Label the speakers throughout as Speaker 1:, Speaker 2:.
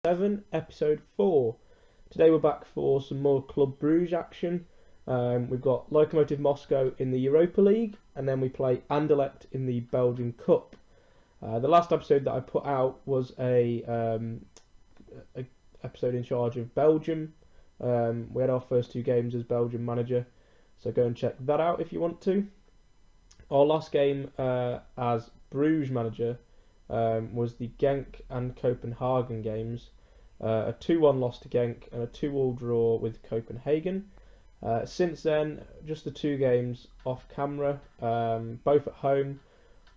Speaker 1: FM17 episode 4. Today we're back for some more Club Brugge action. We've got Lokomotiv Moscow in the Europa League, and then we play Anderlecht in the Belgian Cup. The last episode that I put out was a episode in charge of Belgium. We had our first two games as Belgian manager, so go and check that out if you want to. Our last game as Bruges manager was the Genk and Copenhagen games. A 2-1 loss to Genk and a 2-2 draw with Copenhagen. Since then, just the two games off camera, both at home,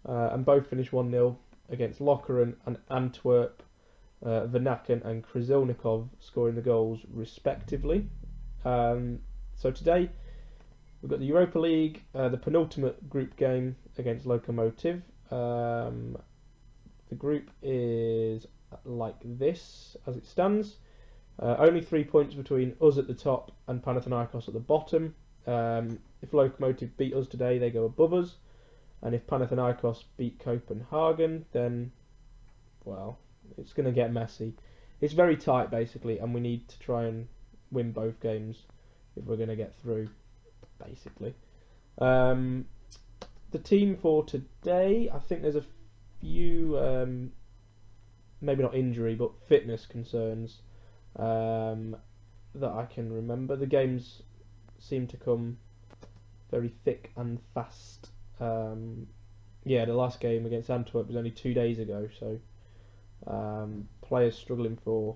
Speaker 1: and both finished 1-0 against Lokeren and Antwerp. Vanaken and Krasilnikov scoring the goals respectively. So today we've got the Europa League, the penultimate group game against Lokomotiv. The group is like this as it stands. Only 3 points between us at the top and Panathinaikos at the bottom. If Lokomotiv beat us today, they go above us, and if Panathinaikos beat Copenhagen, then, well, it's going to get messy. It's very tight basically, and we need to try and win both games if we're going to get through, basically. The team for today, I think there's a few, maybe not injury, but fitness concerns that I can remember. The games seem to come very thick and fast. Yeah, the last game against Antwerp was only 2 days ago, so players struggling for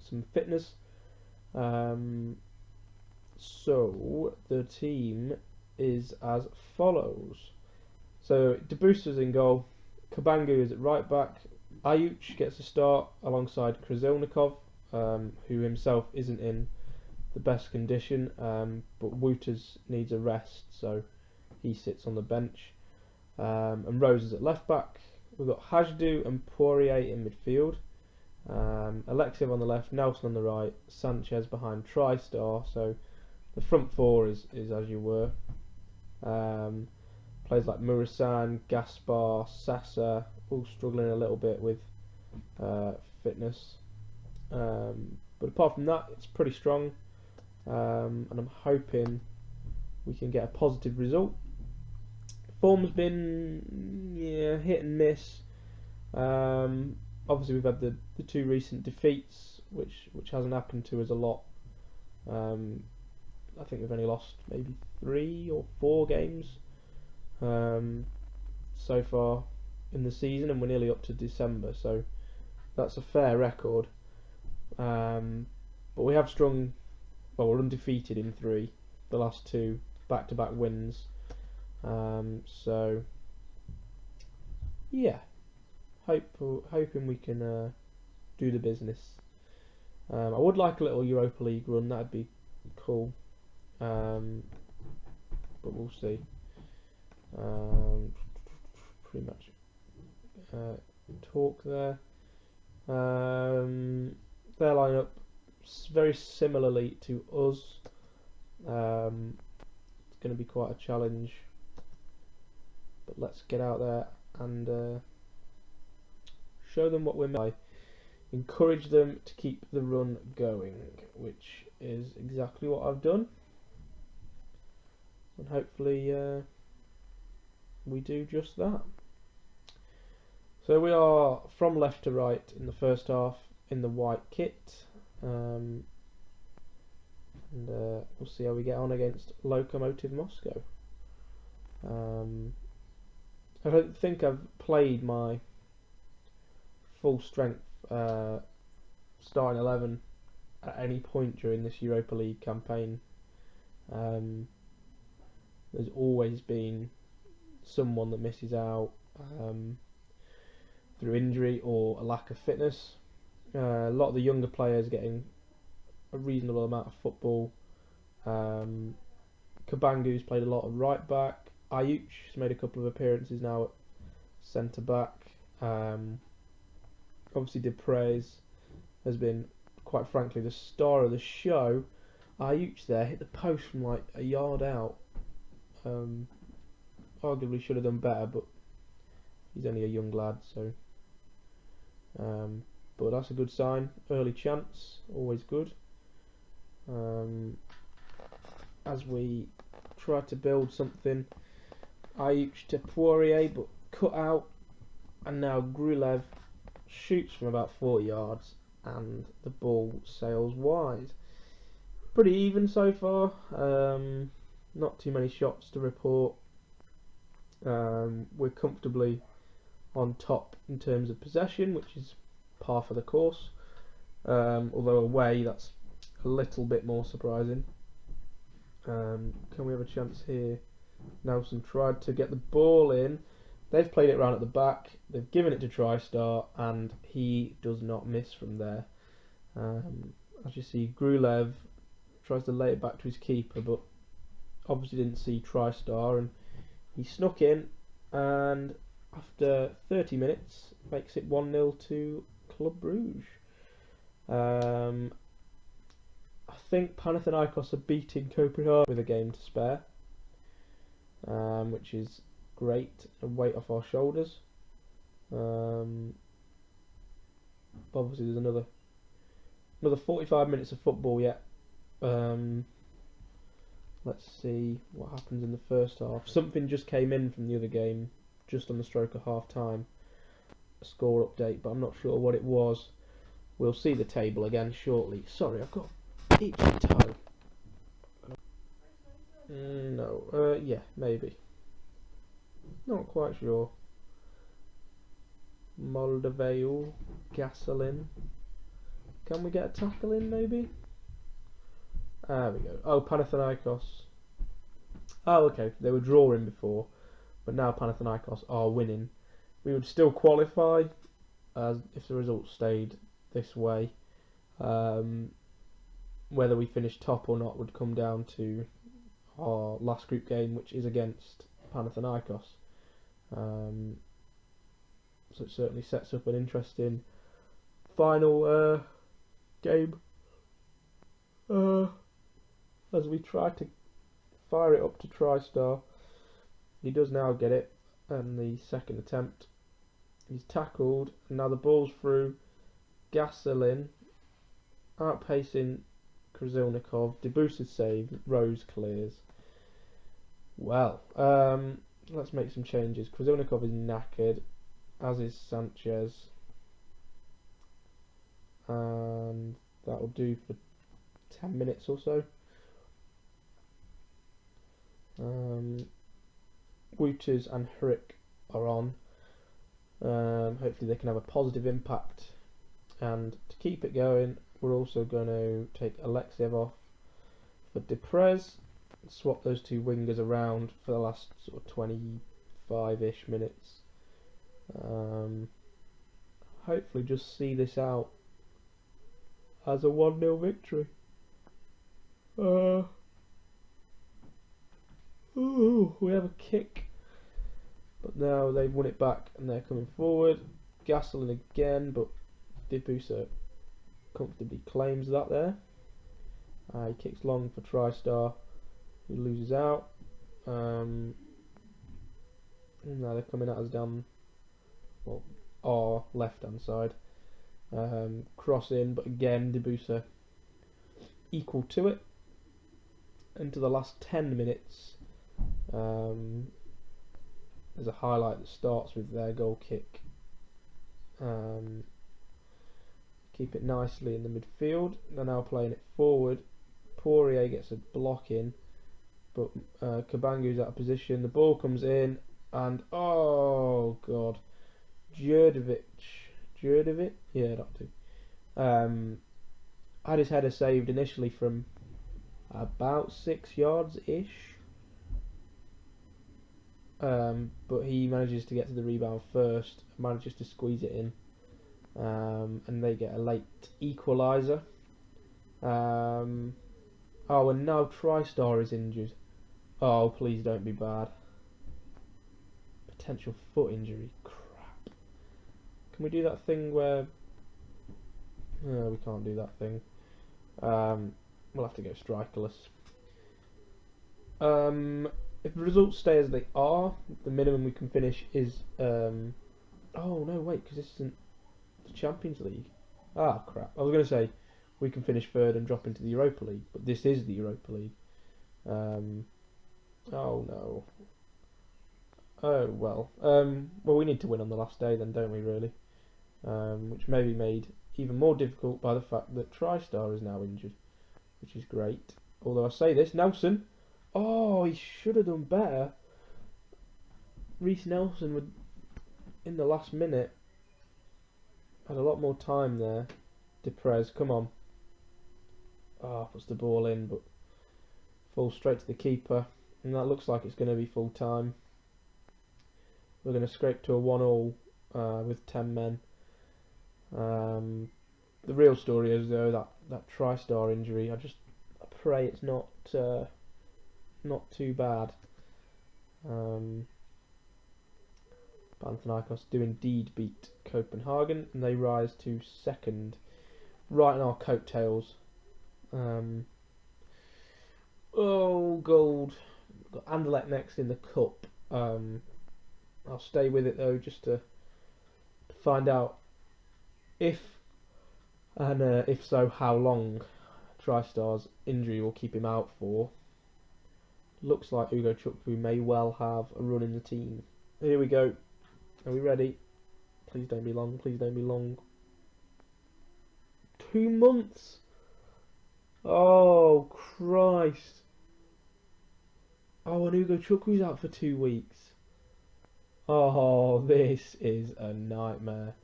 Speaker 1: some fitness. So the team is as follows. So Debusa's in goal, Kabangu is at right back, Ayuch gets a start alongside Krasilnikov, who himself isn't in the best condition, but Wouters needs a rest, so he sits on the bench. And Rose is at left back. We've got Hajdu and Poirier in midfield, Alexiev on the left, Nelson on the right, Sanchez behind TriStar, so the front four is as you were. Players like Murasan, Gaspar, Sasa, all struggling a little bit with fitness. But apart from that, it's pretty strong, and I'm hoping we can get a positive result. Form's been hit and miss. Obviously we've had the two recent defeats, which hasn't happened to us a lot. I think we've only lost maybe 3 or 4 games so far in the season, and we're nearly up to December, so that's a fair record. But we have strung, well, we're undefeated in 3, the last 2 back-to-back wins. So yeah, hoping we can do the business. I would like a little Europa League run, that'd be cool, but we'll see. Pretty much talk there. Their line up very similarly to us. It's going to be quite a challenge, but let's get out there and show them what we're made. Encourage them to keep the run going, which is exactly what I've done, and hopefully we do just that. So we are from left to right in the first half in the white kit, and we'll see how we get on against Lokomotiv Moscow. I don't think I've played my full strength starting 11 at any point during this Europa League campaign. There's always been someone that misses out through injury or a lack of fitness. A lot of the younger players getting a reasonable amount of football. Kabangu's played a lot of right back. Ayuch has made a couple of appearances now at centre back. Obviously Deprez has been, quite frankly, the star of the show. Ayuch there hit the post from like a yard out. Arguably should have done better, but he's only a young lad, so but that's a good sign. Early chance, always good. As we try to build something, Ayuch to Poirier, but cut out, and now Grulev shoots from about 40 yards, and the ball sails wide. Pretty even so far. Not too many shots to report. We're comfortably on top in terms of possession, which is par for the course. Although away, that's a little bit more surprising. Can we have a chance here? Nelson tried to get the ball in. They've played it round at the back. They've given it to TriStar, and he does not miss from there. As you see, Grulev tries to lay it back to his keeper, but obviously didn't see TriStar, and he snuck in, and after 30 minutes makes it 1-0 to Club Brugge. I think Panathinaikos are beating Copenhagen with a game to spare, which is great, a weight off our shoulders. Obviously there's another 45 minutes of football yet. Let's see what happens in the first half. Something just came in from the other game, just on the stroke of half time. A score update, but I'm not sure what it was. We'll see the table again shortly. Sorry, I've got itchy toe. No, yeah, maybe. Not quite sure. Moldaveu, Gasolin. Can we get a tackle in, maybe? There we go. Oh, Panathinaikos. Oh, okay. They were drawing before, but now Panathinaikos are winning. We would still qualify as if the result stayed this way. Whether we finish top or not would come down to our last group game, which is against Panathinaikos. So it certainly sets up an interesting final game. As we try to fire it up to TriStar, he does now get it, and the second attempt, he's tackled, and now the ball's through. Gasolin outpacing Krasilnikov. Debusa's save, Rose clears. Well, let's make some changes. Krasilnikov is knackered, as is Sanchez, and that will do for 10 minutes or so. Wouters and Hurrick are on. Hopefully they can have a positive impact, and to keep it going we're also going to take Alexiev off for Deprez, swap those two wingers around for the last sort of 25-ish minutes. Hopefully just see this out as a 1-0 victory. We have a kick, but now they've won it back and they're coming forward. Gasolin again, but Debusa comfortably claims that there. He kicks long for TriStar, who loses out. Now they're coming at us down, well, our left hand side. Cross in, but again Debusa equal to it. Into the last 10 minutes, there's a highlight that starts with their goal kick. Keep it nicely in the midfield. They're now playing it forward. Poirier gets a block in, but Kabangu's out of position. The ball comes in, and oh god, Djurdovic, yeah, that'll do. Had his header saved initially from about 6 yards ish, but he manages to get to the rebound first, manages to squeeze it in, and they get a late equaliser. Oh, and now TriStar is injured. Oh, please don't be bad. Potential foot injury. Crap. Can we do that thing where... No, we can't do that thing. We'll have to go strikerless. If the results stay as they are, the minimum we can finish is... oh, no, wait, because this isn't the Champions League. Ah, crap. I was going to say we can finish third and drop into the Europa League, but this is the Europa League. Oh no. Oh well. Well, we need to win on the last day then, don't we, really? Which may be made even more difficult by the fact that TriStar is now injured, which is great. Although I say this, Nelson, oh, he should have done better. Reece Nelson would, in the last minute, had a lot more time there. Deprez, come on. Ah, puts the ball in, but falls straight to the keeper, and that looks like it's going to be full time. We're going to scrape to a 1-1 with 10 men. The real story is though that TriStar injury. I pray it's not too bad. Panathinaikos do indeed beat Copenhagen, and they rise to second, right in our coattails. Oh, gold. We've got Anderlecht next in the cup. I'll stay with it though, just to find out if so, how long TriStar's injury will keep him out for. Looks like Ugo Chukwu may well have a run in the team. Here we go. Are we ready? Please don't be long. Please don't be long. 2 months. Oh Christ. Oh, and Ugo Chukwu's out for 2 weeks. Oh, this is a nightmare.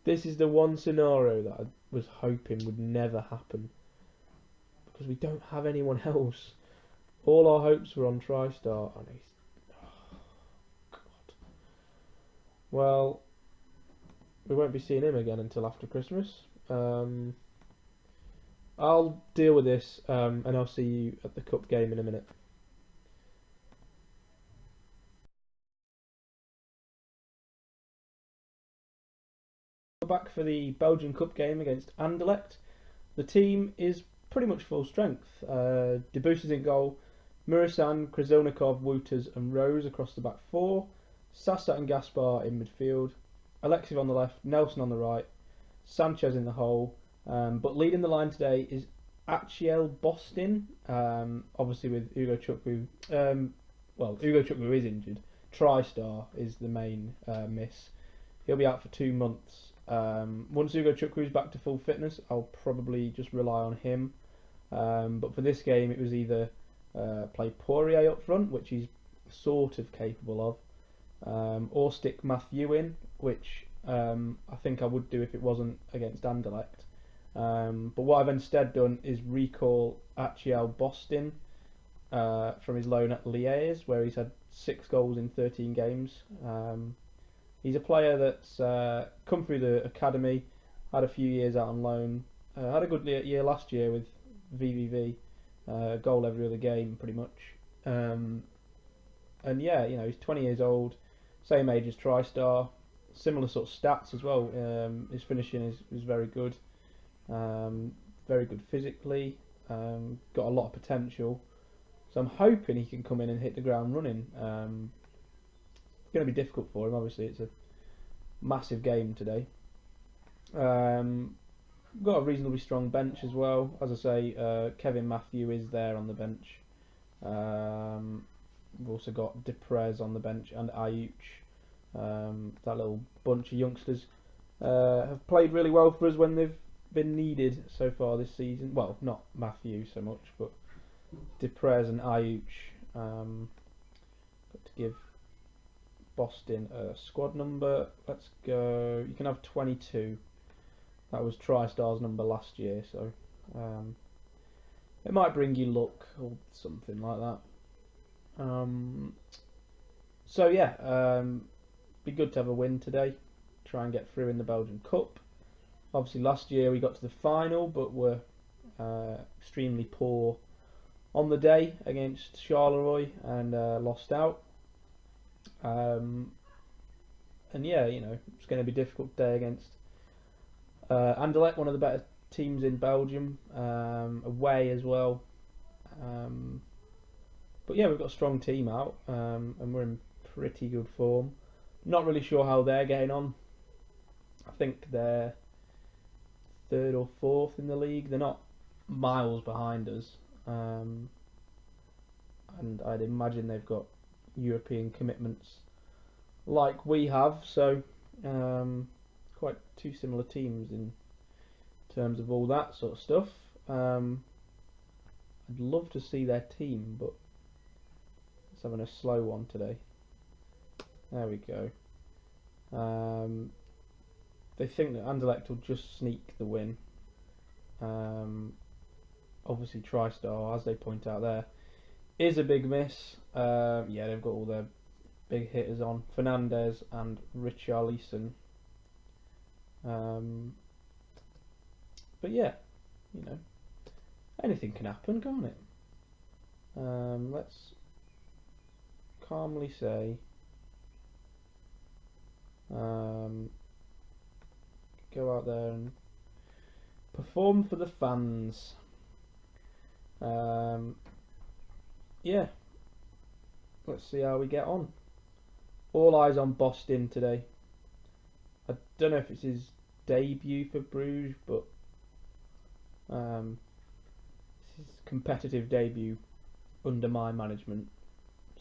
Speaker 1: This is the one scenario that I was hoping would never happen, because we don't have anyone else. All our hopes were on TriStar, and he's... Oh, God. Well, we won't be seeing him again until after Christmas. I'll deal with this, and I'll see you at the cup game in a minute. Back for the Belgian Cup game against Anderlecht. The team is pretty much full strength. Debussy is in goal, Murisan, Krasilnikov, Wouters and Rose across the back four, Sasa and Gaspar in midfield, Alexiv on the left, Nelson on the right, Sanchez in the hole, but leading the line today is Achiel Bostin, obviously with Ugo Chukwu. Well, Ugo Chukwu is injured. TriStar is the main miss. He'll be out for 2 months. Once Ugo Chukwu is back to full fitness, I'll probably just rely on him. But for this game, it was either play Poirier up front, which he's sort of capable of, or stick Matthew in, which I think I would do if it wasn't against Anderlecht. But what I've instead done is recall Achiel Bostin from his loan at Liège, where he's had 6 goals in 13 games. He's a player that's come through the academy, had a few years out on loan, had a good year last year with VVV, goal every other game pretty much. And yeah, you know, he's 20 years old, same age as TriStar, similar sort of stats as well. His finishing is very good, very good physically, got a lot of potential. So I'm hoping he can come in and hit the ground running. Going to be difficult for him, obviously. It's a massive game today. Got a reasonably strong bench as well. As I say, Kevin Matthew is there on the bench. We've also got Deprez on the bench and Ayuch. That little bunch of youngsters have played really well for us when they've been needed so far this season. Well, not Matthew so much, but Deprez and Ayuch. Got to give Boston a squad number. Let's go. You can have 22. That was TriStar's number last year, so it might bring you luck or something like that. So yeah, be good to have a win today. Try and get through in the Belgian Cup. Obviously, last year we got to the final, but were extremely poor on the day against Charleroi and lost out. And yeah, you know, it's going to be a difficult day against Anderlecht, one of the better teams in Belgium, away as well. But yeah, we've got a strong team out, and we're in pretty good form. Not really sure how they're getting on. I think they're 3rd or 4th in the league. They're not miles behind us, and I'd imagine they've got European commitments like we have, so quite two similar teams in terms of all that sort of stuff. I'd love to see their team, but it's having a slow one today. There we go. They think that Anderlecht will just sneak the win. Obviously TriStar, as they point out there, is a big miss. Yeah, they've got all their big hitters on, Fernandez and Richarlison. But yeah, you know, anything can happen, can't it? Let's calmly say, go out there and perform for the fans. Yeah, let's see how we get on. All eyes on Boston today. I don't know if it's his debut for Bruges, but it's his competitive debut under my management,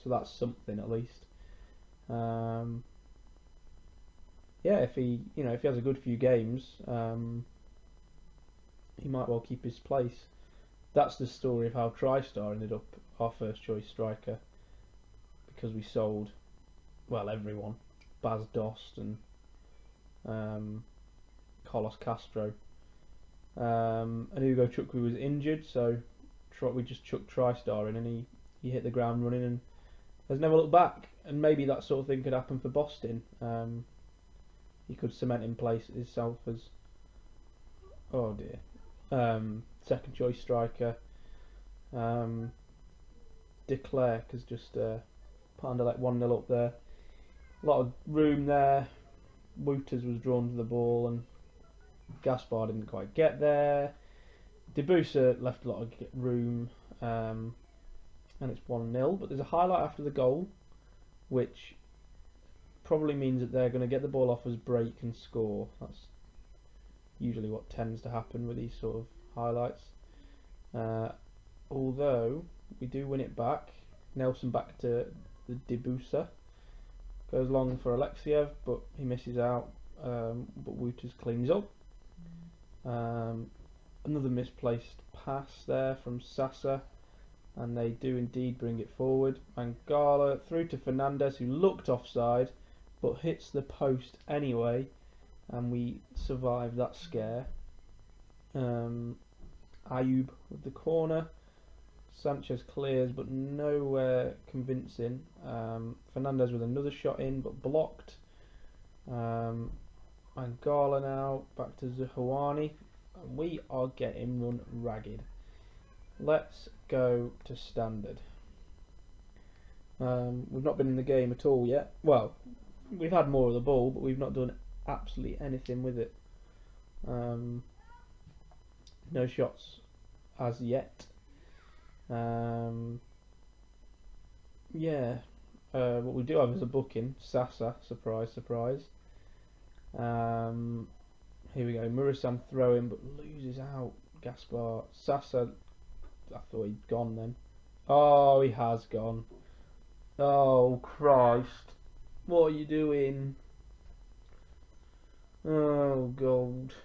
Speaker 1: so that's something at least. Yeah, if he has a good few games, he might well keep his place. That's the story of how TriStar ended up our first choice striker, because we sold, well, everyone, Bas Dost and Carlos Castro, and Hugo Chukwu was injured, so we just chucked TriStar in, and he hit the ground running and has never looked back. And maybe that sort of thing could happen for Boston. He could cement in place himself as, oh dear, second choice striker. De Klerk has just put Anderlecht 1-0 up there. A lot of room there. Wouters was drawn to the ball and Gaspar didn't quite get there. Debusa left a lot of room, and it's 1-0. But there's a highlight after the goal, which probably means that they're going to get the ball off us, break and score. That's usually what tends to happen with these sort of highlights. Although we do win it back. Nelson back to the Debusa. Goes long for Alexiev, but he misses out. But Wouters cleans up. Another misplaced pass there from Sasa, and they do indeed bring it forward. Mangala through to Fernandez, who looked offside but hits the post anyway, and we survive that scare. Ayub with the corner. Sanchez clears, but nowhere convincing. Fernandez with another shot in, but blocked. Mangala now back to Zahuani, and we are getting run ragged. Let's go to standard. We've not been in the game at all yet. Well, we've had more of the ball, but we've not done absolutely anything with it. No shots as yet. Yeah. What we do have is a booking. Sasa, surprise, surprise. Here we go. Murasan throwing, but loses out. Gaspar. Sasa, I thought he'd gone then. Oh, he has gone. Oh, Christ. What are you doing? Oh, gold.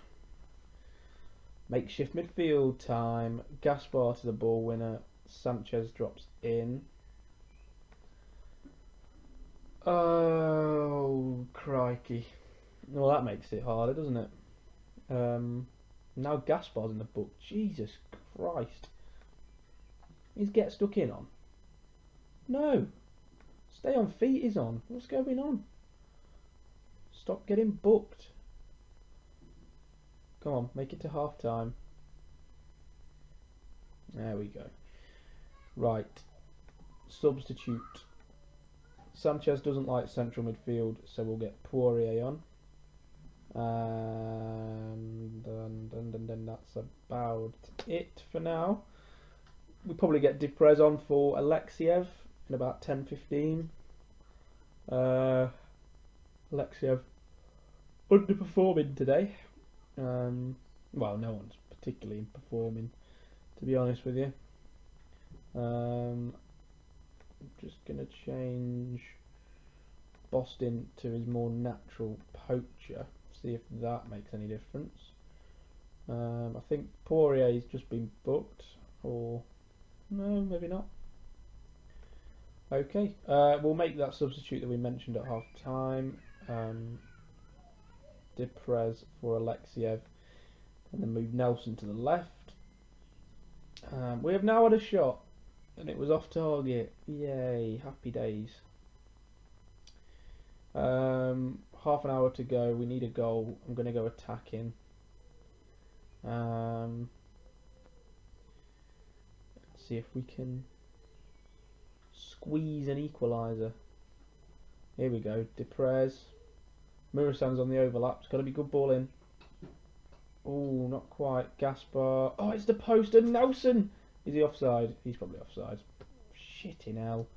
Speaker 1: Makeshift midfield time. Gaspar to the ball winner. Sanchez drops in. Oh, crikey. Well, that makes it harder, doesn't it? Now Gaspar's in the book. Jesus Christ. He's get stuck in on. No. Stay on feet is on. What's going on? Stop getting booked. Come on, make it to half time. There we go. Right. Substitute. Sanchez doesn't like central midfield, so we'll get Poirier on. And then that's about it for now. We'll probably get Deprez on for Alexiev in about 10-15. Alexiev underperforming today. Well, no one's particularly performing, to be honest with you. I'm just going to change Boston to his more natural poacher, see if that makes any difference. I think Poirier's just been booked, or no, maybe not. Okay, we'll make that substitute that we mentioned at half time. Deprez for Alexiev, and then move Nelson to the left. We have now had a shot, and it was off target. Yay, happy days. Half an hour to go. We need a goal. I'm going to go attacking. Let's see if we can squeeze an equaliser. Here we go. Deprez. Murasan's on the overlap. It's got to be good ball in. Oh, not quite. Gaspar. Oh, it's the post and Nelson. Is he offside? He's probably offside. Shitting hell.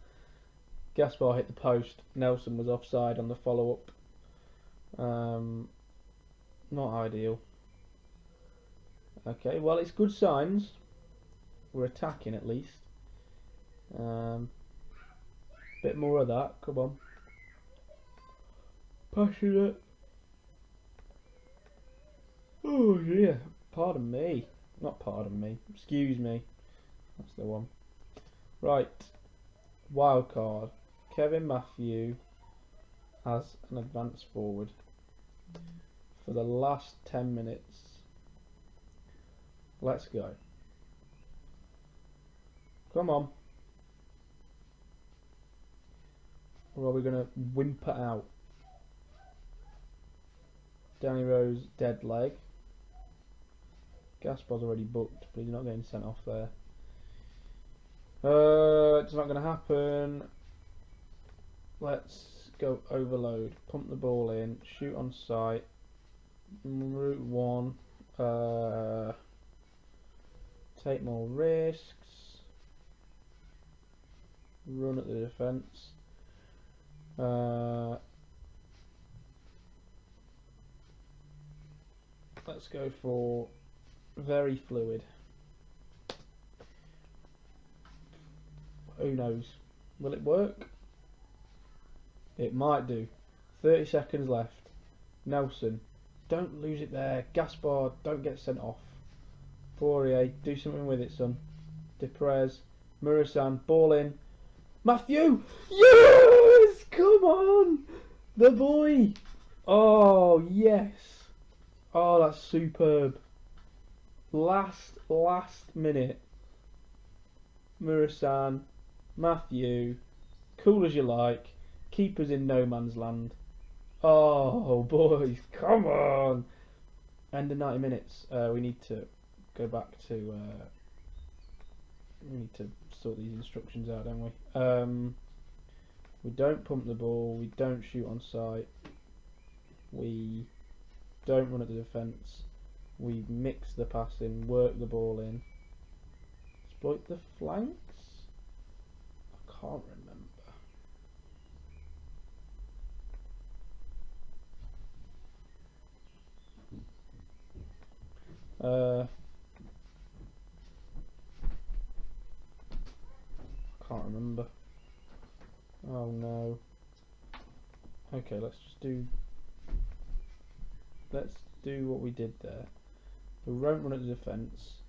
Speaker 1: Gaspar hit the post. Nelson was offside on the follow-up. Not ideal. Okay, well, it's good signs. We're attacking at least. Bit more of that. Come on. Passionate. Oh yeah. Pardon me. Not pardon me. Excuse me. That's the one. Right. Wild card. Kevin Matthew as an advance forward for the last 10 minutes. Let's go. Come on. Or are we going to whimper out? Danny Rose, dead leg. Gaspar's already booked, but he's not getting sent off there. It's not going to happen. Let's go overload. Pump the ball in. Shoot on sight. Route 1. Take more risks. Run at the defence. Let's go for very fluid. Who knows? Will it work? It might do. 30 seconds left. Nelson, don't lose it there. Gaspar, don't get sent off. Poirier, do something with it, son. Deprez, Murasan, ball in. Matthew! Yes! Come on! The boy! Oh, yes! Oh, that's superb. Last minute. Murasan, Matthew, cool as you like. Keepers in no man's land. Oh, boys, come on! End of 90 minutes. We need to go back to... we need to sort these instructions out, don't we? We don't pump the ball. We don't shoot on sight. We don't run at the defence. We mix the passing, work the ball in. Exploit the flanks? I can't remember. Can't remember. Oh no. Okay, let's do what we did there. We won't run at the defence.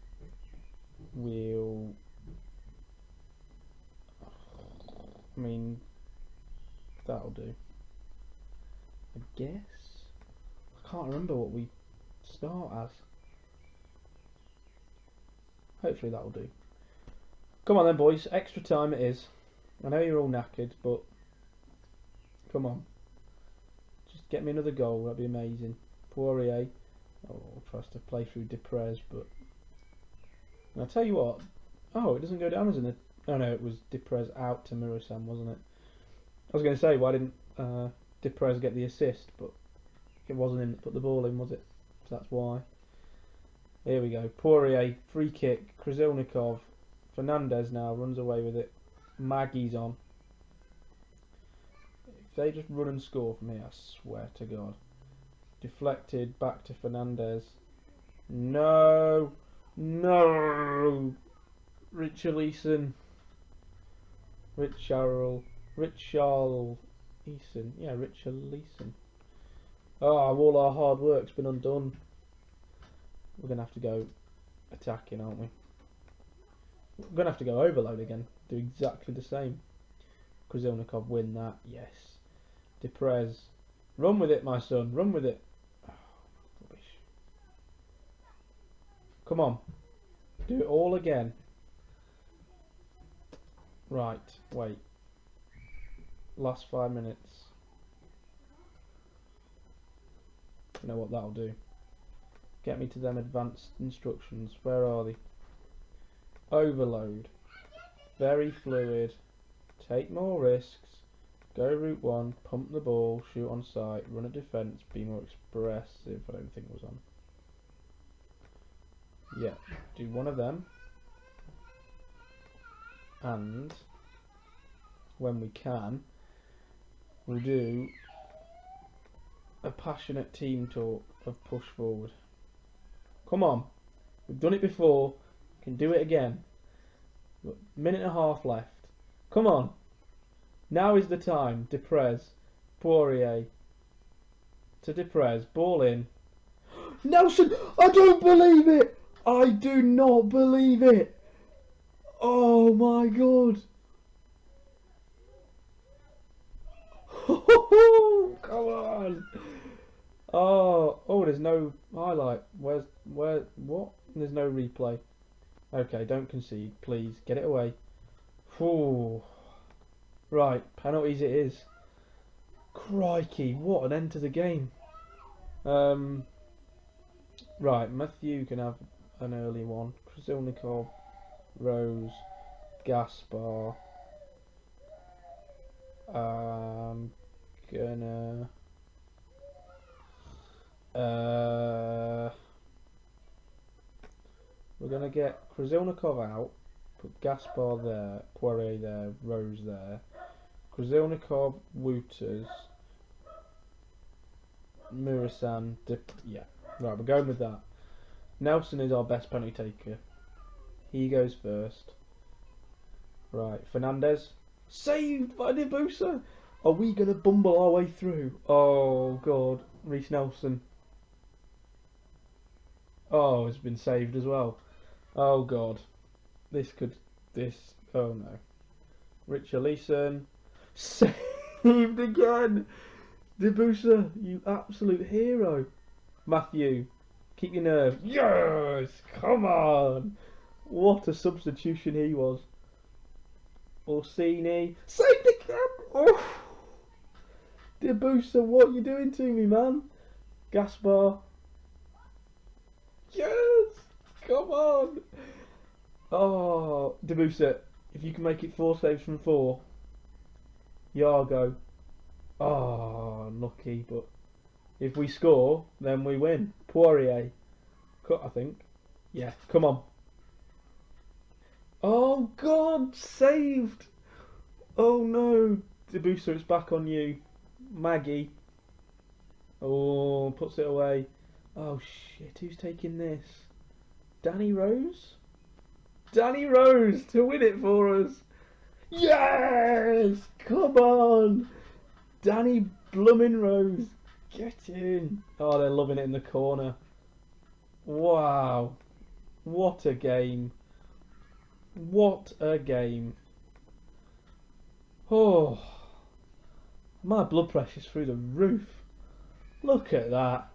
Speaker 1: We'll... I mean, that'll do. I guess? I can't remember what we start as. Hopefully that'll do. Come on then, boys. Extra time it is. I know you're all knackered, but come on. Just get me another goal. That'd be amazing. Poirier. Oh, tries to play through Deprez, but... And I'll tell you what. Oh, it doesn't go down as an... Oh no, it was Deprez out to Murasan, wasn't it? I was going to say, why didn't Deprez get the assist? But it wasn't him that put the ball in, was it? So that's why. Here we go. Poirier, free kick. Krasilnikov. Fernandez now runs away with it. Maggie's on. If they just run and score from here, I swear to God. Deflected back to Fernandez. No. No. Richarlison. Richarl Eason. Yeah, Richarlison. Oh, all our hard work's been undone. We're going to have to go attacking, aren't we? We're going to have to go overload again. Do exactly the same. Krasilnikov win that. Yes. Deprez. Run with it, my son. Run with it. Oh, rubbish. Come on. Do it all again. Right. Wait. Last 5 minutes. You know what that'll do. Get me to them advanced instructions. Where are they? Overload. Very fluid. Take more risks. Go route 1. Pump the ball. Shoot on sight. Run a defence. Be more expressive. I don't think it was on. Yeah. Do one of them. And when we can, we'll do a passionate team talk of push forward. Come on. We've done it before. We can do it again. Minute and a half left. Come on. Now is the time. Deprez. Poirier. To Deprez. Ball in. Nelson! I don't believe it! I do not believe it! Oh my god! Come on! Oh, there's no highlight. What? There's no replay. Okay, don't concede, please. Get it away. Ooh. Right, penalties it is. Crikey, what an end to the game. Right, Matthew can have an early one. Krasilnikov, Rose, Gaspar. Gonna we're gonna get Krasilnikov out, put Gaspar there, Poirier there, Rose there, Krasilnikov, Wouters, Murasan, yeah, right, we're going with that. Nelson is our best penalty taker. He goes first. Right, Fernandez, saved by Debusa. Are we gonna bumble our way through? Oh god, Reece Nelson. Oh, it's been saved as well. Oh god, oh no. Richarlison, saved again. Debusa, you absolute hero. Matthew, keep your nerve. Yes, come on. What a substitution he was. Orsini, saved again. Oh. Debusa, what are you doing to me, man? Gaspar. Yes! Come on! Oh, Debusa, if you can make it 4 saves from 4. Yargo. Oh, lucky, but if we score, then we win. Poirier. Cut, I think. Yeah, come on. Oh, God, saved! Oh, no. Debusa, it's back on you. Maggie. Oh, puts it away. Oh shit, who's taking this? Danny Rose? Danny Rose to win it for us. Yes! Come on! Danny Bloomin' Rose. Get in. Oh, they're loving it in the corner. Wow. What a game. What a game. Oh. My blood pressure's through the roof. Look at that.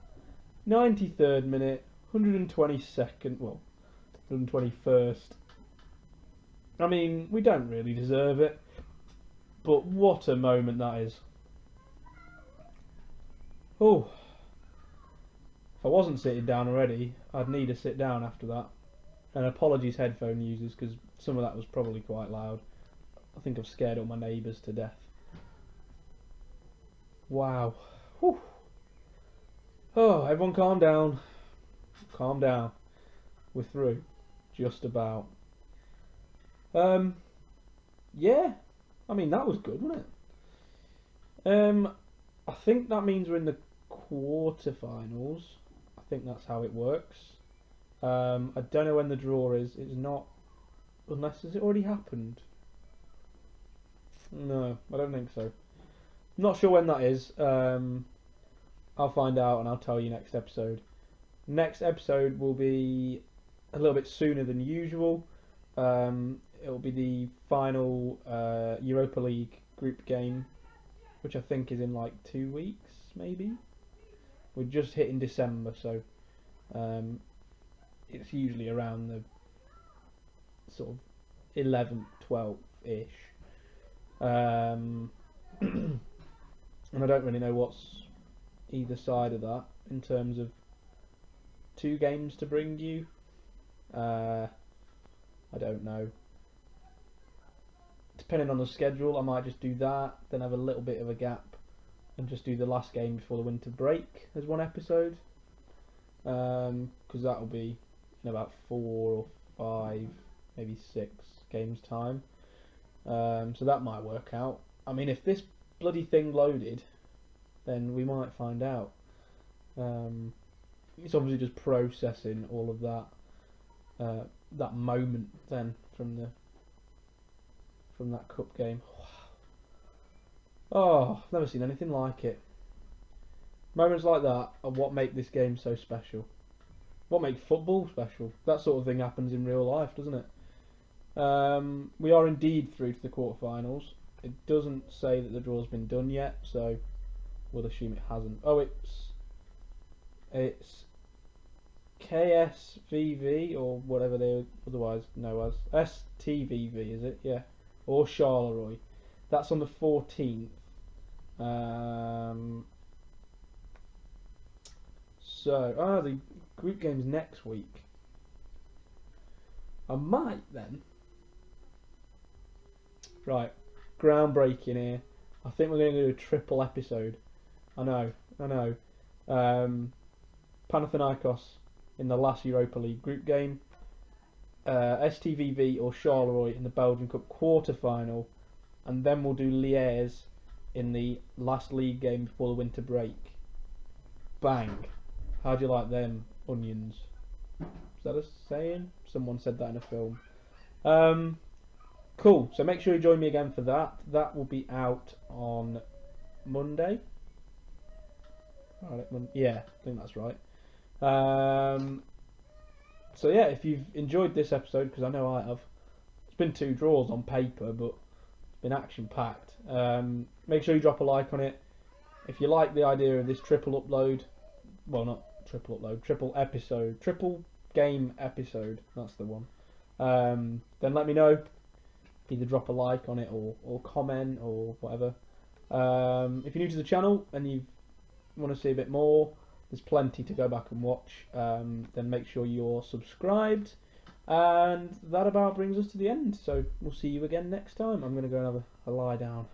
Speaker 1: 93rd minute, 122nd, well, 121st. I mean, we don't really deserve it, but what a moment that is. Oh, if I wasn't sitting down already, I'd need to sit down after that. And apologies headphone users, because some of that was probably quite loud. I think I've scared all my neighbours to death. Wow. Whew. Oh, everyone calm down. Calm down. We're through. Just about. Yeah. I mean, that was good, wasn't it? I think that means we're in the quarterfinals. I think that's how it works. I don't know when the draw is. It's not, unless has it already happened? No, I don't think so. Not sure when that is. I'll find out and I'll tell you next episode. Next episode will be a little bit sooner than usual. It'll be the final Europa League group game, which I think is in like 2 weeks, maybe. We're just hitting December, so it's usually around the sort of 11th, 12th-ish. And I don't really know what's either side of that in terms of 2 games to bring you. I don't know. Depending on the schedule, I might just do that, then have a little bit of a gap and just do the last game before the winter break as one episode. Because that'll be in about 4 or 5, maybe 6 games time. So that might work out. I mean, if this bloody thing loaded, then we might find out. It's obviously just processing all of that that moment then from that cup game. Oh, I've never seen anything like it. Moments like that are what make this game so special. What make football special. That sort of thing happens in real life, doesn't it? We are indeed through to the quarterfinals. It doesn't say that the draw's been done yet, so we'll assume it hasn't. Oh, it's KSVV or whatever they otherwise know as STVV, is it? Yeah, or Charleroi. That's on the 14th. So the group game's next week. I might then. Right, groundbreaking here. I think we're going to do a triple episode. I know. Panathinaikos in the last Europa League group game, STVV or Charleroi in the Belgian Cup quarter-final, and then we'll do Liège in the last league game before the winter break. Bang! How do you like them onions? Is that a saying? Someone said that in a film. Cool, so make sure you join me again for that. That will be out on Monday. Yeah, I think that's right. So yeah, if you've enjoyed this episode, because I know I have, it's been 2 draws on paper, but it's been action packed. Make sure you drop a like on it. If you like the idea of this triple upload, well, not triple upload, triple game episode, that's the one, then let me know. Either drop a like on it or comment or whatever. If you're new to the channel and you want to see a bit more, there's plenty to go back and watch. Then make sure you're subscribed. And that about brings us to the end. So we'll see you again next time. I'm going to go and have a lie down.